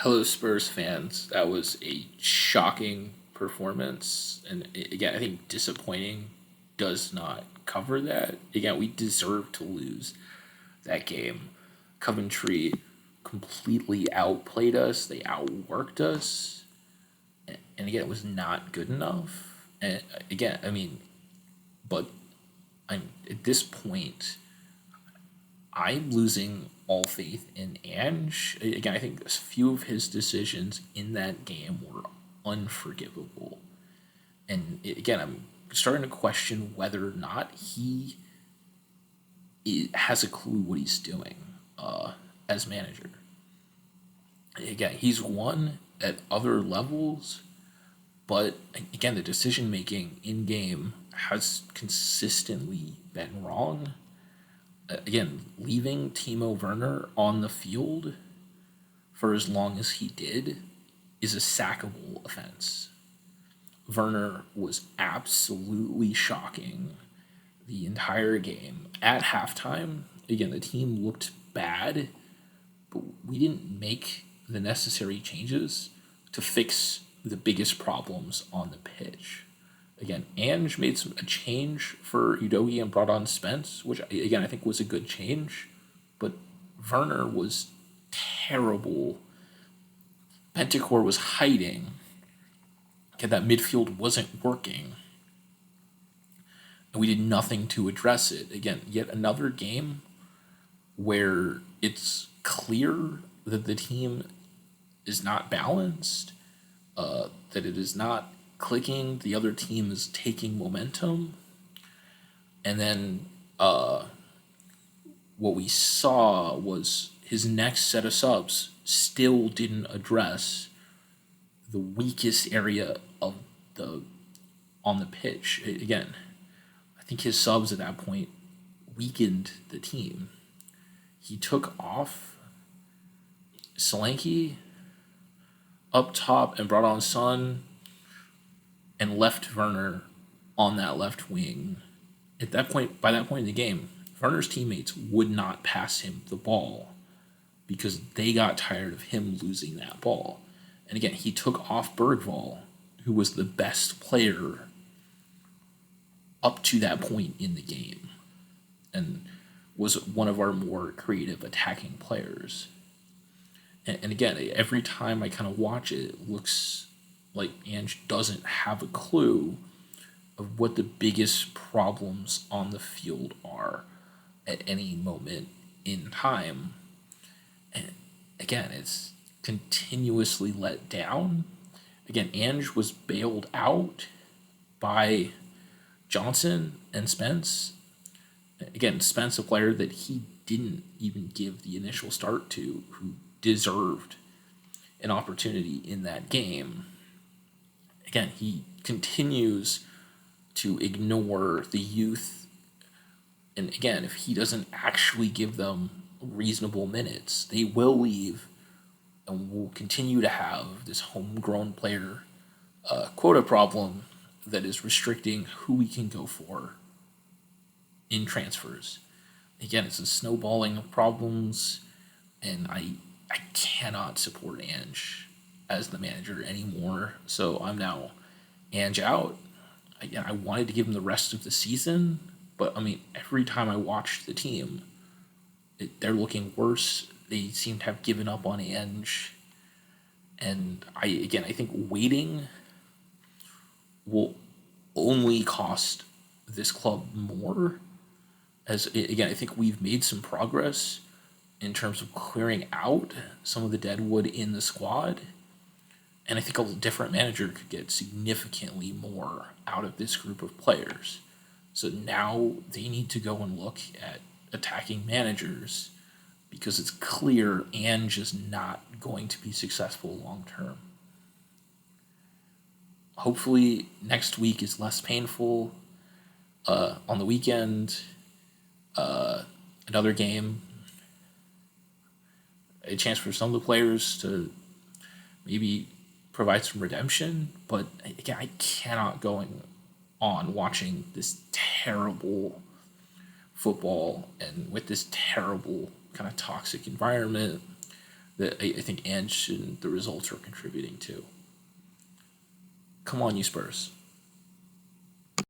Hello, Spurs fans. That was a shocking performance. And again, I think disappointing does not cover that. Again, we deserve to lose that game. Coventry completely outplayed us, they outworked us. And again, it was not good enough. And again, but I'm at this point, I'm losing all faith in Ange. Again, I think a few of his decisions in that game were unforgivable. And again, I'm starting to question whether or not he has a clue what he's doing as manager. Again, he's won at other levels, but again, the decision making in game has consistently been wrong. Again, leaving Timo Werner on the field for as long as he did is a sackable offense. Werner was absolutely shocking the entire game. At halftime, again, the team looked bad, but we didn't make the necessary changes to fix the biggest problems on the pitch. Again, Ange made a change for Udogie and brought on Spence, which again I think was a good change, but Werner was terrible. Bentancur was hiding. Okay, that midfield wasn't working, and we did nothing to address it. Again, yet another game where it's clear that the team is not balanced, that it is not clicking, the other team is taking momentum. And then what we saw was his next set of subs still didn't address the weakest area of the on the pitch. Again, I think his subs at that point weakened the team. He took off Solanke up top and brought on Son and left Werner on that left wing. At that point, by that point in the game, Werner's teammates would not pass him the ball because they got tired of him losing that ball. And again, he took off Bergvall, who was the best player up to that point in the game and was one of our more creative attacking players. And again, every time I kind of watch it, it looks like Ange doesn't have a clue of what the biggest problems on the field are at any moment in time. And again, it's continuously let down. Again, Ange was bailed out by Johnson and Spence. Again, Spence, a player that he didn't even give the initial start to, who deserved an opportunity in that game. Again, he continues to ignore the youth. And again, if he doesn't actually give them reasonable minutes, they will leave and we'll continue to have this homegrown player quota problem that is restricting who we can go for in transfers. Again, it's a snowballing of problems, and I cannot support Ange as the manager anymore. So I'm now Ange out. Again, I wanted to give him the rest of the season, but every time I watch the team, they're looking worse. They seem to have given up on Ange, and I think waiting will only cost this club more. As again, I think we've made some progress in terms of clearing out some of the deadwood in the squad. And I think a different manager could get significantly more out of this group of players. So now they need to go and look at attacking managers because it's clear Ange is not going to be successful long term. Hopefully next week is less painful. On the weekend, another game, a chance for some of the players to maybe provide some redemption. But again, I cannot go on watching this terrible football and with this terrible kind of toxic environment that I think Ange and the results are contributing to. Come on, you Spurs.